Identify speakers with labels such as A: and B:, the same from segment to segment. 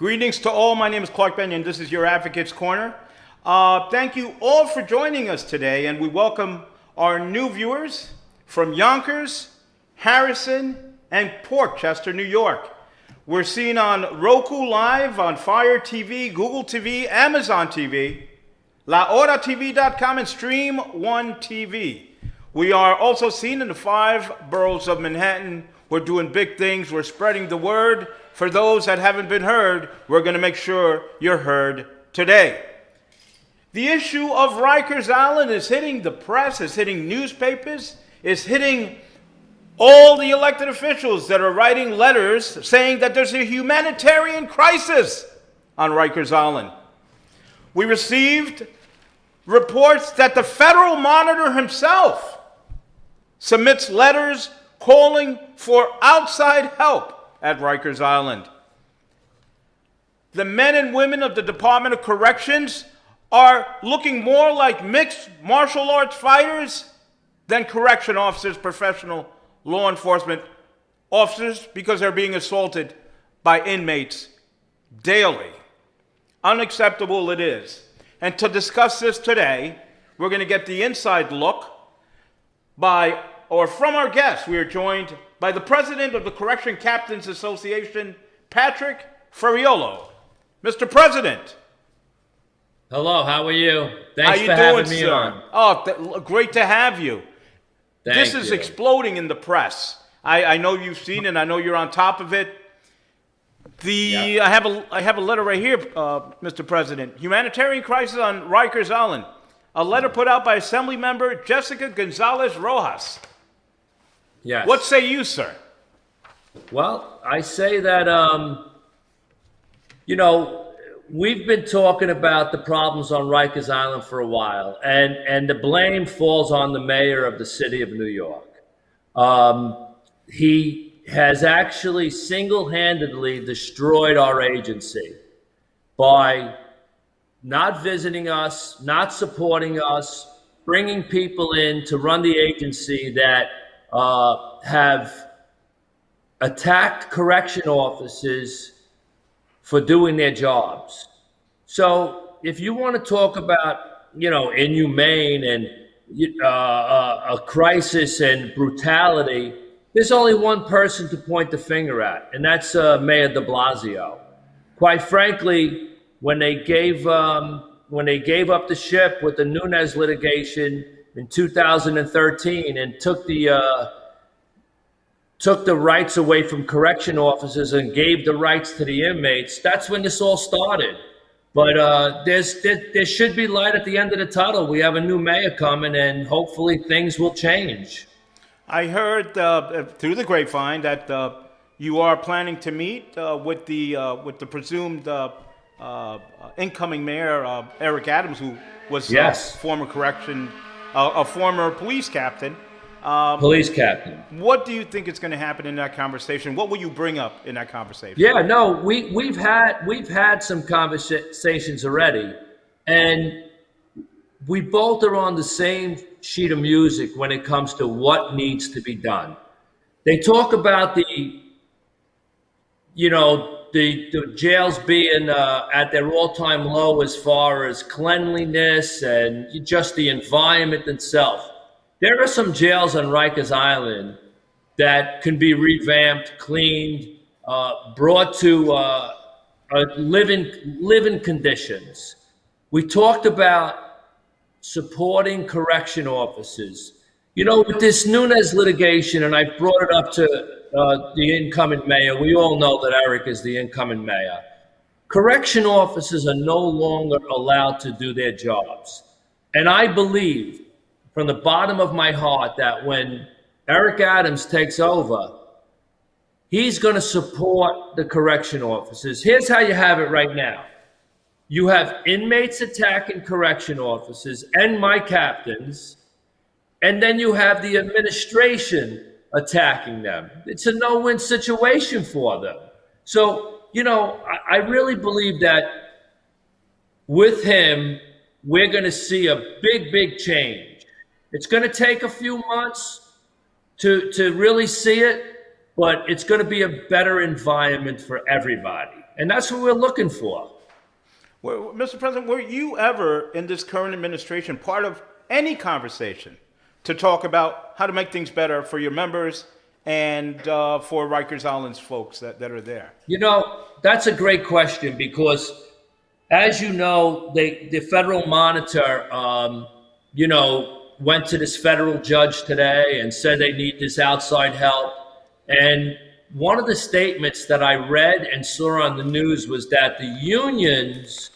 A: Greetings to all. My name is Clark Benyon. This is your Advocates Corner. Thank you all for joining us today, and we welcome our new viewers from Yonkers, Harrison, and Port Chester, New York. We're seen on Roku Live, on Fire TV, Google TV, Amazon TV, lahoratv.com, and Stream One TV. We are also seen in the 5 boroughs of Manhattan. We're doing big things. We're spreading the word. For those that haven't been heard, we're going to make sure you're heard today. The issue of Rikers Island is hitting the press, is hitting newspapers, is hitting all the elected officials that are writing letters saying that there's a humanitarian crisis on Rikers Island. We received reports that the federal monitor himself submits letters calling for outside help at Rikers Island. The men and women of the Department of Corrections are looking more like mixed martial arts fighters than correction officers, professional law enforcement officers, because they're being assaulted by inmates daily. Unacceptable it is. And to discuss this today, we're going to get the inside look from our guests. We are joined by the president of the Correction Captains Association, Patrick Ferraiuolo. Mr. President.
B: Hello, how are you?
A: Thanks
B: for having me on.
A: Oh, great to have you. This is exploding in the press. I know you've seen it. I know you're on top of it. I have a letter right here, Mr. President. Humanitarian crisis on Rikers Island. A letter put out by Assembly Member Jessica Gonzalez Rojas.
B: Yes.
A: What say you, sir?
B: Well, I say that, we've been talking about the problems on Rikers Island for a while, and the blame falls on the mayor of the city of New York. He has actually single-handedly destroyed our agency by not visiting us, not supporting us, bringing people in to run the agency that have attacked correction officers for doing their jobs. So if you want to talk about, inhumane and a crisis and brutality, there's only one person to point the finger at, and that's Mayor de Blasio. Quite frankly, when they gave up the ship with the Nunes litigation in 2013 and took the rights away from correction officers and gave the rights to the inmates, that's when this all started. But there should be light at the end of the tunnel. We have a new mayor coming, and hopefully things will change.
A: I heard through the grapevine that you are planning to meet with the presumed incoming mayor, Eric Adams, who was a former police captain.
B: Police captain.
A: What do you think is going to happen in that conversation? What will you bring up in that conversation?
B: Yeah, no, we've had some conversations already, and we both are on the same sheet of music when it comes to what needs to be done. They talk about the jails being at their all-time low as far as cleanliness and just the environment itself. There are some jails on Rikers Island that can be revamped, cleaned, brought to living conditions. We talked about supporting correction officers. With this Nunes litigation, and I brought it up to the incoming mayor, we all know that Eric is the incoming mayor. Correction officers are no longer allowed to do their jobs. And I believe from the bottom of my heart that when Eric Adams takes over, he's going to support the correction officers. Here's how you have it right now. You have inmates attacking correction officers and my captains, and then you have the administration attacking them. It's a no-win situation for them. So, I really believe that with him, we're going to see a big, big change. It's going to take a few months to really see it, but it's going to be a better environment for everybody. And that's what we're looking for.
A: Well, Mr. President, were you ever in this current administration part of any conversation to talk about how to make things better for your members and for Rikers Island's folks that are there?
B: You know, that's a great question because, as you know, the federal monitor, went to this federal judge today and said they need this outside help. And one of the statements that I read and saw on the news was that the unions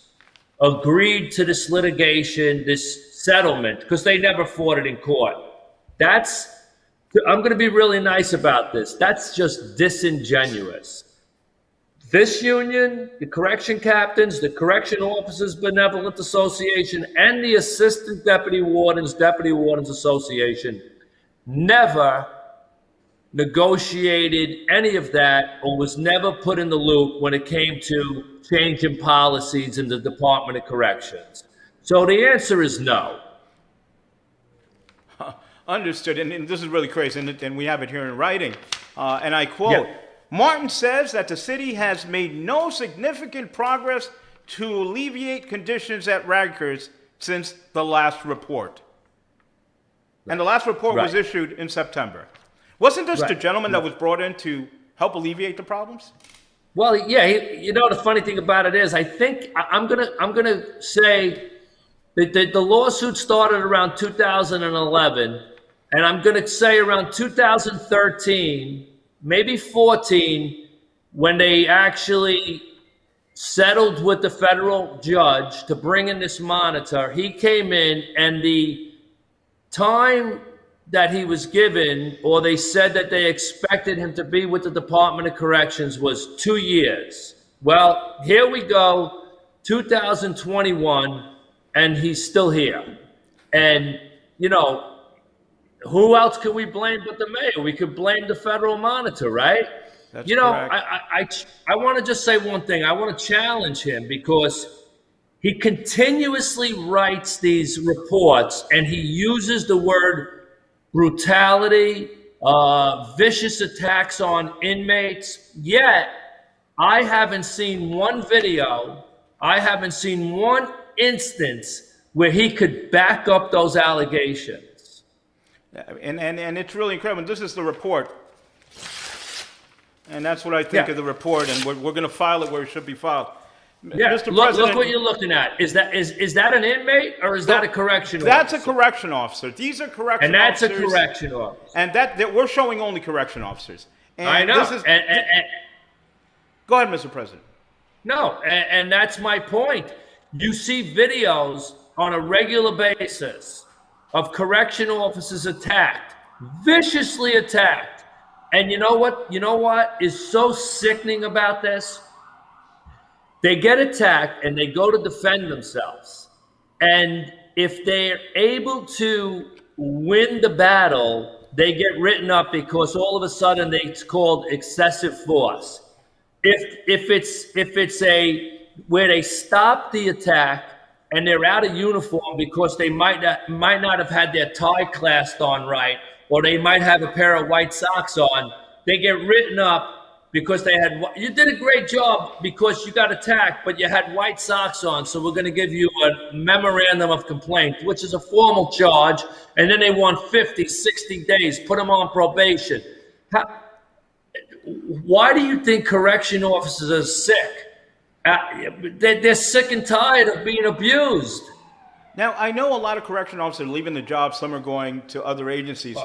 B: agreed to this litigation, this settlement, because they never fought it in court. I'm going to be really nice about this. That's just disingenuous. This union, the correction captains, the Correction Officers Benevolent Association, and the Assistant Deputy Wardens Association never negotiated any of that or was never put in the loop when it came to changing policies in the Department of Corrections. So the answer is no.
A: Understood. And this is really crazy, and we have it here in writing. And I quote, Martin says that the city has made no significant progress to alleviate conditions at Rikers since the last report. And the last report was issued in September. Wasn't this the gentleman that was brought in to help alleviate the problems?
B: Well, yeah. The funny thing about it is, I think I'm gonna say that the lawsuit started around 2011, and I'm gonna say around 2013, maybe 14, when they actually settled with the federal judge to bring in this monitor. He came in, and the time that he was given, or they said that they expected him to be with the Department of Corrections, was 2 years. Well, here we go, 2021, and he's still here. And, who else can we blame but the mayor? We could blame the federal monitor, right?
A: That's correct.
B: I want to just say one thing. I want to challenge him because he continuously writes these reports and he uses the word brutality, vicious attacks on inmates. Yet, I haven't seen one video, I haven't seen one instance where he could back up those allegations.
A: And it's really incredible. This is the report. And that's what I think of the report, and we're going to file it where it should be filed.
B: Yeah,
A: Mr.
B: look what you're looking at. Is that an inmate or is that a correction officer?
A: That's a correction officer. These are correction officers.
B: And that's a correction officer.
A: And that we're showing only correction officers. And
B: I know.
A: Go ahead, Mr. President.
B: No, and that's my point. You see videos on a regular basis of correction officers attacked, viciously attacked. And you know what is so sickening about this? They get attacked and they go to defend themselves. And if they're able to win the battle, they get written up because all of a sudden it's called excessive force. If it's where they stop the attack and they're out of uniform because they might not have had their tie clasped on right, or they might have a pair of white socks on, they get written up because you did a great job because you got attacked, but you had white socks on, so we're going to give you a memorandum of complaint, which is a formal charge, and then they want 50, 60 days, put them on probation. Why do you think correction officers are sick? They're sick and tired of being abused.
A: Now, I know a lot of correction officers are leaving the job. Some are going to other agencies.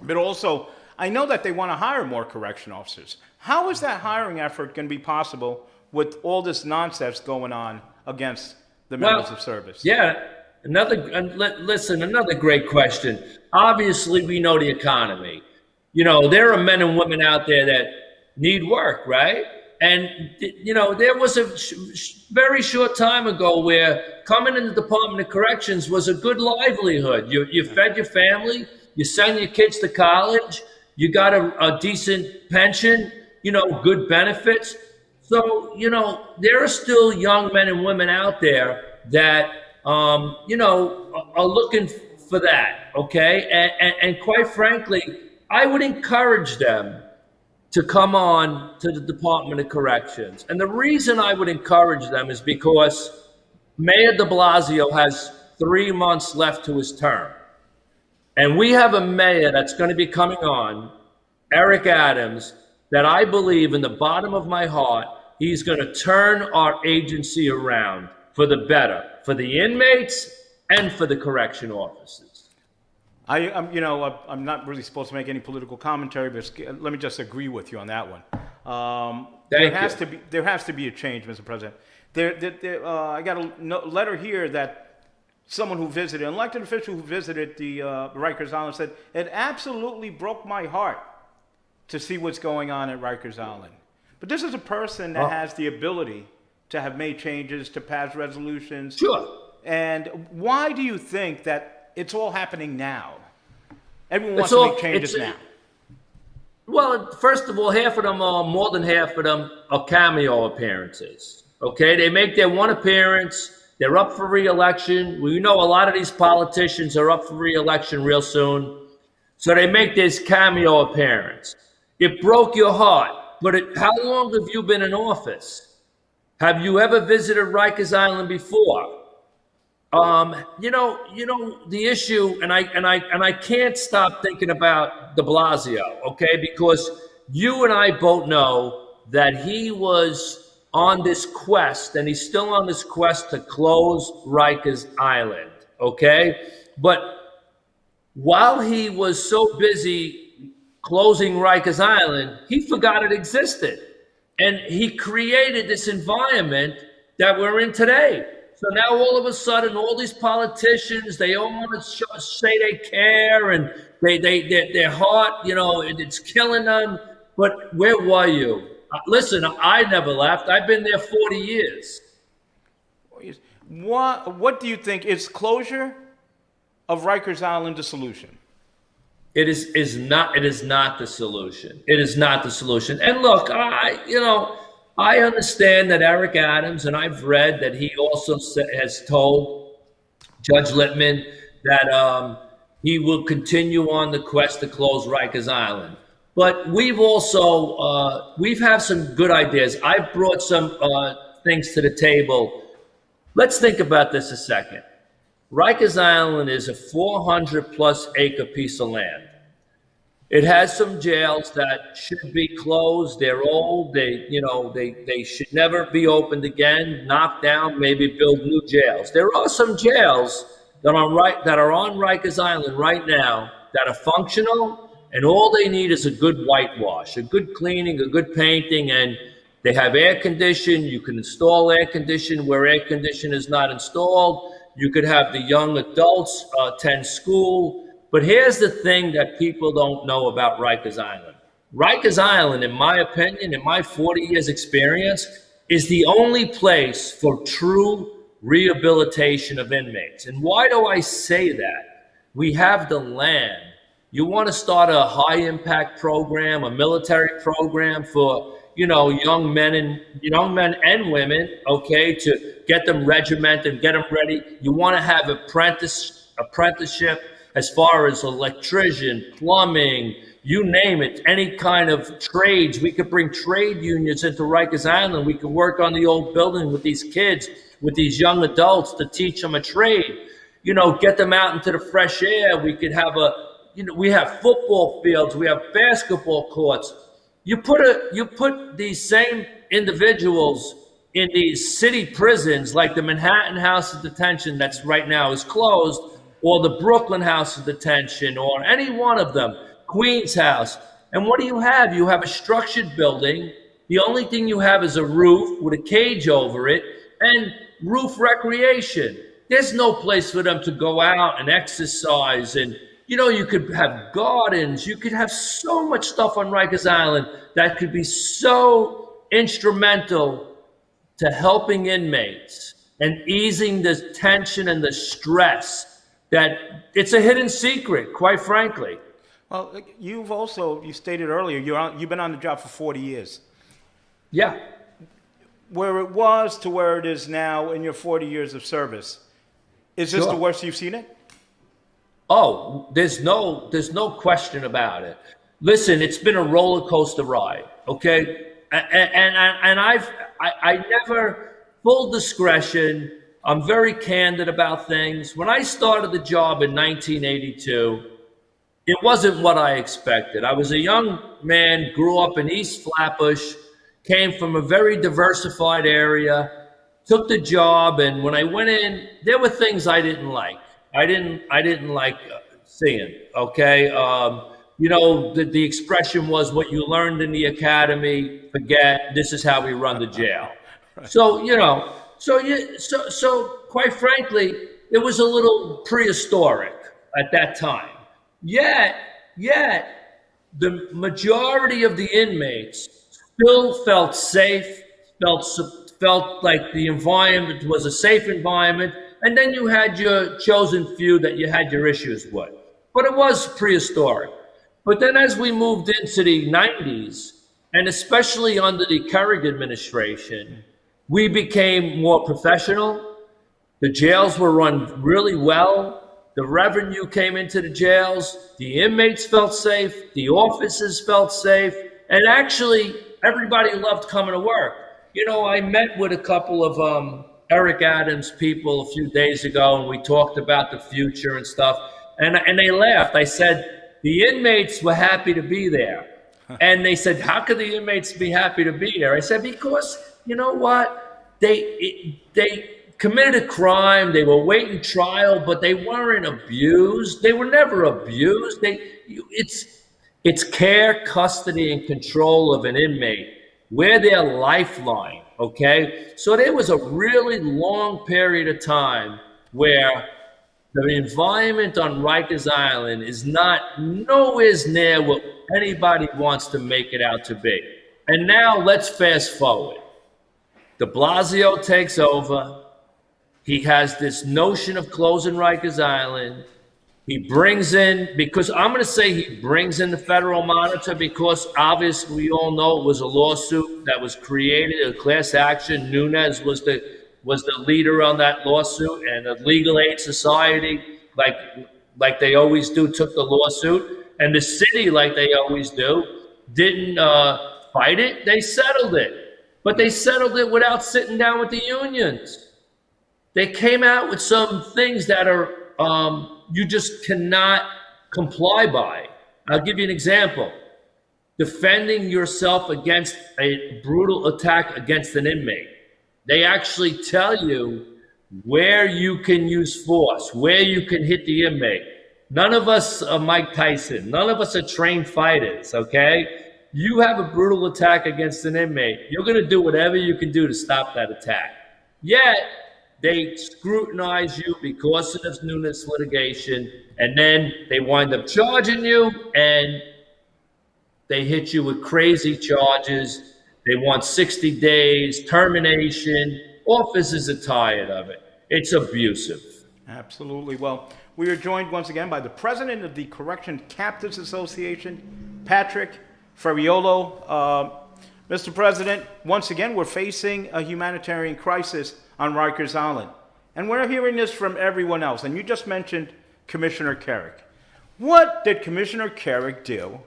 A: But also, I know that they want to hire more correction officers. How is that hiring effort going to be possible with all this nonsense going on against the members of service?
B: Yeah, another great question. Obviously, we know the economy. There are men and women out there that need work, right? And, there was a very short time ago where coming in the Department of Corrections was a good livelihood. You fed your family, you sent your kids to college, you got a decent pension, good benefits. So, there are still young men and women out there that, are looking for that, okay? And quite frankly, I would encourage them to come on to the Department of Corrections. And the reason I would encourage them is because Mayor de Blasio has 3 months left to his term. And we have a mayor that's going to be coming on, Eric Adams, that I believe in the bottom of my heart, he's going to turn our agency around for the better, for the inmates and for the correction officers.
A: I'm not really supposed to make any political commentary, but let me just agree with you on that one. There has to be a change, Mr. President. I got a letter here that someone who visited, an elected official who visited the Rikers Island, said it absolutely broke my heart to see what's going on at Rikers Island. But this is a person that has the ability to have made changes, to pass resolutions.
B: Sure.
A: And why do you think that it's all happening now? Everyone wants to make changes now.
B: Well, first of all, half of them are, more than half of them are cameo appearances. Okay, they make their one appearance. They're up for re-election. We know a lot of these politicians are up for re-election real soon. So they make this cameo appearance. It broke your heart. But how long have you been in office? Have you ever visited Rikers Island before? The issue, and I can't stop thinking about de Blasio, okay? Because you and I both know that he was on this quest, and he's still on this quest to close Rikers Island, okay? But while he was so busy closing Rikers Island, he forgot it existed. And he created this environment that we're in today. So now all of a sudden, all these politicians, they all want to say they care, and their heart, it's killing them. But where were you? Listen, I never left. I've been there 40 years.
A: What do you think? Is closure of Rikers Island the solution?
B: It is not the solution. It is not the solution. And look, I understand that Eric Adams, and I've read that he also has told Judge Littman that he will continue on the quest to close Rikers Island. But we've also, we've had some good ideas. I've brought some things to the table. Let's think about this a second. Rikers Island is a 400+ acre piece of land. It has some jails that should be closed. They're old. They should never be opened again. Knock down, maybe build new jails. There are some jails that are on Rikers Island right now that are functional, and all they need is a good whitewash, a good cleaning, a good painting, and they have air conditioning. You can install air conditioning where air conditioning is not installed. You could have the young adults attend school. But here's the thing that people don't know about Rikers Island. Rikers Island, in my opinion, in my 40 years experience, is the only place for true rehabilitation of inmates. And why do I say that? We have the land. You want to start a high impact program, a military program for young men and women, okay, to get them regimented, get them ready. You want to have apprenticeship as far as electrician, plumbing, you name it, any kind of trades. We could bring trade unions into Rikers Island. We could work on the old building with these kids, with these young adults to teach them a trade, get them out into the fresh air. We could have we have football fields, we have basketball courts. You put these same individuals in these city prisons like the Manhattan House of Detention that's right now is closed, or the Brooklyn House of Detention, or any one of them, Queens House. And what do you have? You have a structured building. The only thing you have is a roof with a cage over it and roof recreation. There's no place for them to go out and exercise. And, you could have gardens. You could have so much stuff on Rikers Island that could be so instrumental to helping inmates and easing the tension and the stress that it's a hidden secret, quite frankly.
A: Well, you stated earlier, you've been on the job for 40 years.
B: Yeah.
A: Where it was to where it is now in your 40 years of service, is this the worst you've seen it?
B: Oh, there's no question about it. Listen, it's been a roller coaster ride, okay? And I never, full discretion, I'm very candid about things. When I started the job in 1982, it wasn't what I expected. I was a young man, grew up in East Flatbush, came from a very diversified area, took the job, and when I went in, there were things I didn't like. I didn't like seeing. Okay, the expression was, "What you learned in the academy, forget. This is how we run the jail." So quite frankly, it was a little prehistoric at that time. Yet, yet, the majority of the inmates still felt safe, felt like the environment was a safe environment, and then you had your chosen few that you had your issues with. But it was prehistoric. But then as we moved into the 90s, and especially under the Kerrig administration, we became more professional. The jails were run really well. The revenue came into the jails. The inmates felt safe. The officers felt safe. And actually, everybody loved coming to work. I met with a couple of Eric Adams people a few days ago, and we talked about the future and stuff. And they laughed. I said, the inmates were happy to be there. And they said, how could the inmates be happy to be there? I said, because you know what? They committed a crime. They were waiting trial, but they weren't abused. They were never abused. It's care, custody, and control of an inmate. We're their lifeline, okay? So there was a really long period of time where the environment on Rikers Island is not nowhere near what anybody wants to make it out to be. And now let's fast forward. De Blasio takes over. He has this notion of closing Rikers Island. He brings in, because I'm going to say he brings in the federal monitor, because obviously we all know it was a lawsuit that was created, a class action. Nunes was the leader on that lawsuit, and the Legal Aid Society, like they always do, took the lawsuit, and the city, like they always do, didn't fight it. They settled it, but they settled it without sitting down with the unions. They came out with some things that are you just cannot comply by. I'll give you an example. Defending yourself against a brutal attack against an inmate. They actually tell you where you can use force, where you can hit the inmate. None of us are Mike Tyson. None of us are trained fighters, okay? You have a brutal attack against an inmate. You're going to do whatever you can do to stop that attack. Yet, they scrutinize you because of this Nunes litigation, and then they wind up charging you, and they hit you with crazy charges. They want 60 days, termination. Officers are tired of it. It's abusive.
A: Absolutely. Well, we are joined once again by the president of the Correction Captives Association, Patrick Ferraiuolo. Mr. President, once again, we're facing a humanitarian crisis on Rikers Island. And we're hearing this from everyone else. And you just mentioned Commissioner Kerrig. What did Commissioner Kerrig do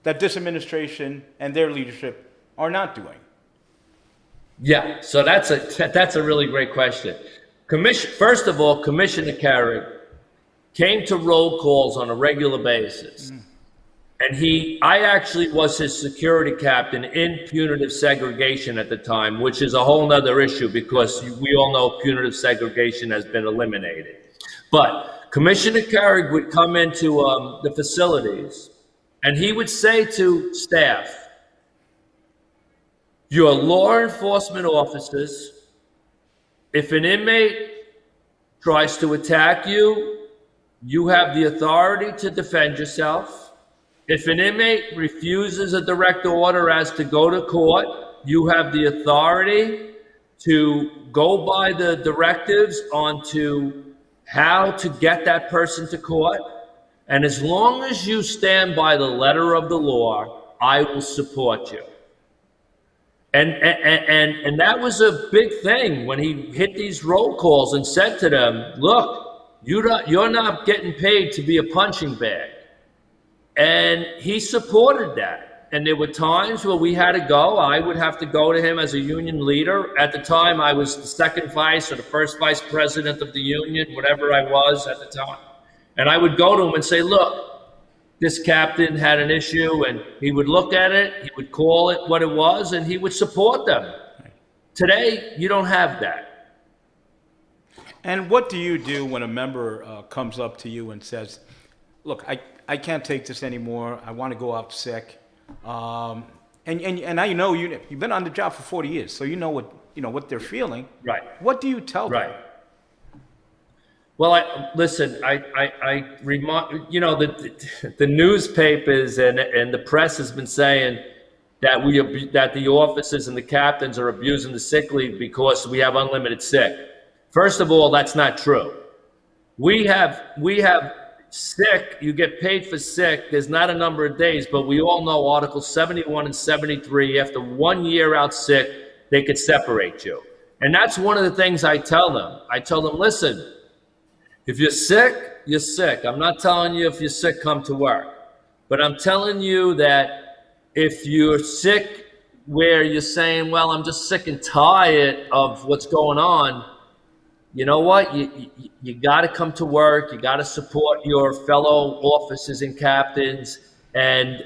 A: that this administration and their leadership are not doing?
B: Yeah, so that's a really great question. First of all, Commissioner Kerrig came to roll calls on a regular basis. And I actually was his security captain in punitive segregation at the time, which is a whole nother issue because we all know punitive segregation has been eliminated. But Commissioner Kerrig would come into the facilities and he would say to staff, your law enforcement officers, if an inmate tries to attack you, you have the authority to defend yourself. If an inmate refuses a direct order as to go to court, you have the authority to go by the directives onto how to get that person to court. And as long as you stand by the letter of the law, I will support you. And that was a big thing when he hit these roll calls and said to them, look, you're not getting paid to be a punching bag. And he supported that. And there were times where we had to go. I would have to go to him as a union leader. At the time, I was the second vice or the first vice president of the union, whatever I was at the time. And I would go to him and say, look, this captain had an issue, and he would look at it, he would call it what it was, and he would support them. Today, you don't have that.
A: And what do you do when a member comes up to you and says, look, I can't take this anymore. I want to go out sick. And I know you've been on the job for 40 years, so you know what they're feeling.
B: Right.
A: What do you tell them?
B: Right. Well, I remind the newspapers and the press has been saying that that the officers and the captains are abusing the sick leave because we have unlimited sick. First of all, that's not true. We have sick. You get paid for sick. There's not a number of days, but we all know Articles 71 and 73. After 1 year out sick, they could separate you, and that's one of the things I tell them. I tell them, listen. If you're sick, you're sick. I'm not telling you if you're sick, come to work. But I'm telling you that if you're sick where you're saying, well, I'm just sick and tired of what's going on, you know what? You got to come to work. You got to support your fellow officers and captains. And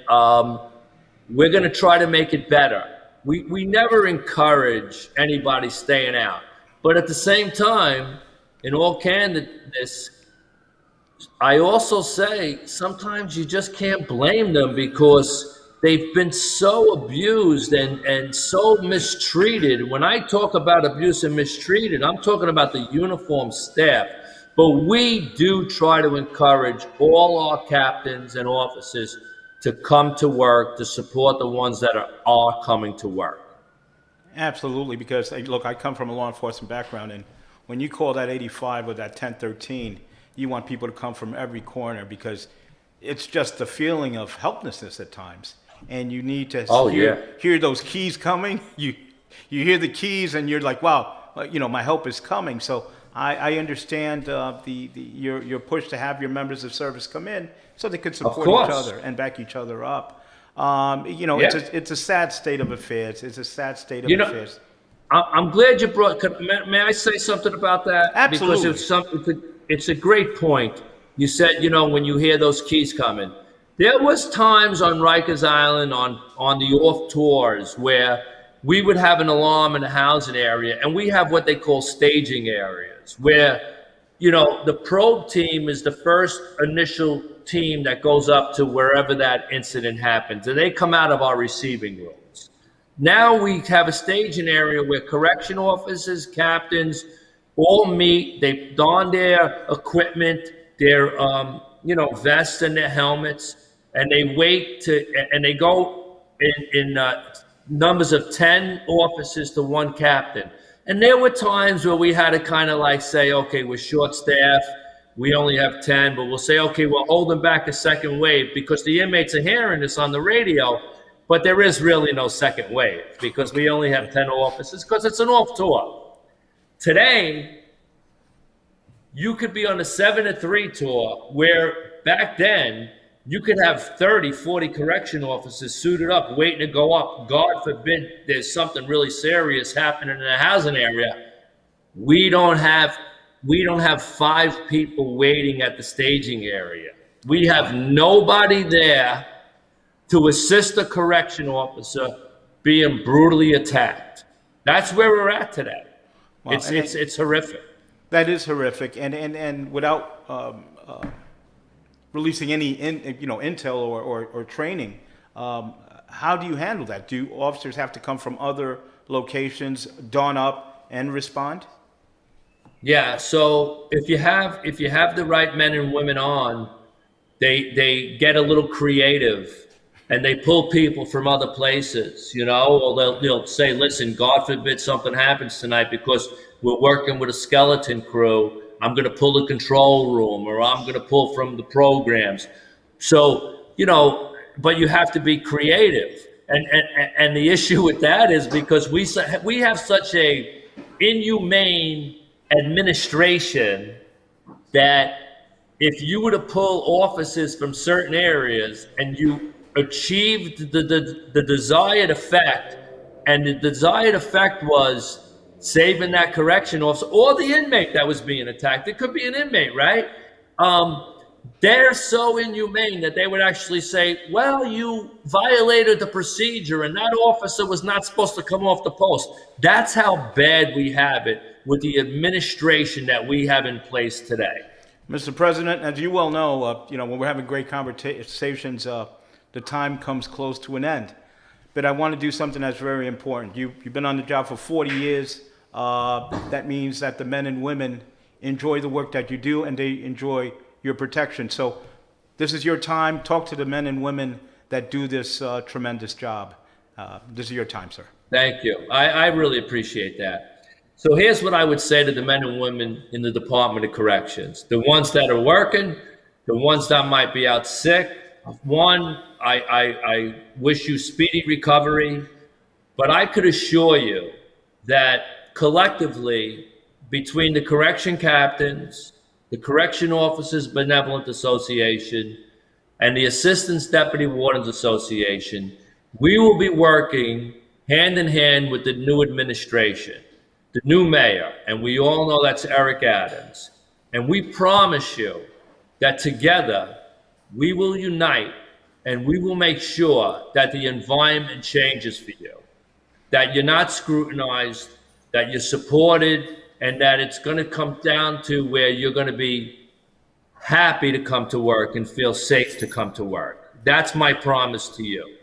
B: we're going to try to make it better. We never encourage anybody staying out. But at the same time, in all candidness, I also say sometimes you just can't blame them because they've been so abused and so mistreated. When I talk about abuse and mistreated, I'm talking about the uniformed staff. But we do try to encourage all our captains and officers to come to work, to support the ones that are coming to work.
A: Absolutely, because look, I come from a law enforcement background, and when you call that 85 or that 1013, you want people to come from every corner because it's just the feeling of helplessness at times. And you need to hear those keys coming. You hear the keys and you're like, wow, my help is coming. So I understand your push to have your members of service come in so they could support each other and back each other up. It's a sad state of affairs. It's a sad state of affairs.
B: I'm glad you brought. May I say something about that?
A: Absolutely.
B: Because it's a great point. You said, when you hear those keys coming, there was times on Rikers Island on the off tours where we would have an alarm in a housing area, and we have what they call staging areas where, the probe team is the first initial team that goes up to wherever that incident happens, and they come out of our receiving rooms. Now we have a staging area where correction officers, captains, all meet. They don their equipment, their vests and their helmets, and they and they go in numbers of 10 officers to one captain. And there were times where we had to kind of like say, okay, we're short staffed. We only have 10, but we'll say, okay, we're holding back a second wave because the inmates are hearing this on the radio. But there is really no second wave because we only have 10 officers because it's an off tour. Today, you could be on a 7-3 tour where back then you could have 30, 40 correction officers suited up, waiting to go up. God forbid there's something really serious happening in a housing area. We don't have 5 people waiting at the staging area. We have nobody there to assist a correction officer being brutally attacked. That's where we're at today. Wow. It's horrific.
A: That is horrific, and without releasing any intel or training, how do you handle that? Do officers have to come from other locations, dawn up, and respond?
B: Yeah. So if you have the right men and women on, they get a little creative. And they pull people from other places, or they'll say, listen, God forbid something happens tonight because we're working with a skeleton crew. I'm going to pull the control room, or I'm going to pull from the programs. So, but you have to be creative. And the issue with that is because we have such a inhumane administration that if you were to pull officers from certain areas and you achieved the desired effect, and the desired effect was saving that correction officer or the inmate that was being attacked. It could be an inmate, right? They're so inhumane that they would actually say, well, you violated the procedure and that officer was not supposed to come off the post. That's how bad we have it with the administration that we have in place today.
A: Mr. President, as you well know, when we're having great conversations, the time comes close to an end. But I want to do something that's very important. You've been on the job for 40 years. That means that the men and women enjoy the work that you do and they enjoy your protection. So this is your time. Talk to the men and women that do this tremendous job. This is your time, sir.
B: Thank you. I really appreciate that. So here's what I would say to the men and women in the Department of Corrections. The ones that are working, the ones that might be out sick. One, I wish you speedy recovery, but I could assure you that collectively, between the correction captains, the Correction Officers Benevolent Association, and the Assistance Deputy Wardens Association, we will be working hand in hand with the new administration, the new mayor, and we all know that's Eric Adams. And we promise you that together we will unite and we will make sure that the environment changes for you, that you're not scrutinized, that you're supported, and that it's going to come down to where you're going to be happy to come to work and feel safe to come to work. That's my promise to you.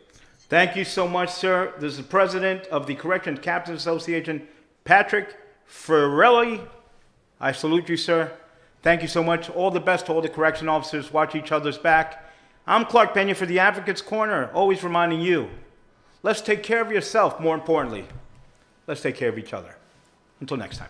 A: Thank you so much, sir. This is the president of the Correction Captains Association, Patrick Ferraiuolo. I salute you, sir. Thank you so much. All the best to all the correction officers. Watch each other's back. I'm Clark Pena for the Advocates Corner, always reminding you, let's take care of yourself, more importantly. Let's take care of each other. Until next time.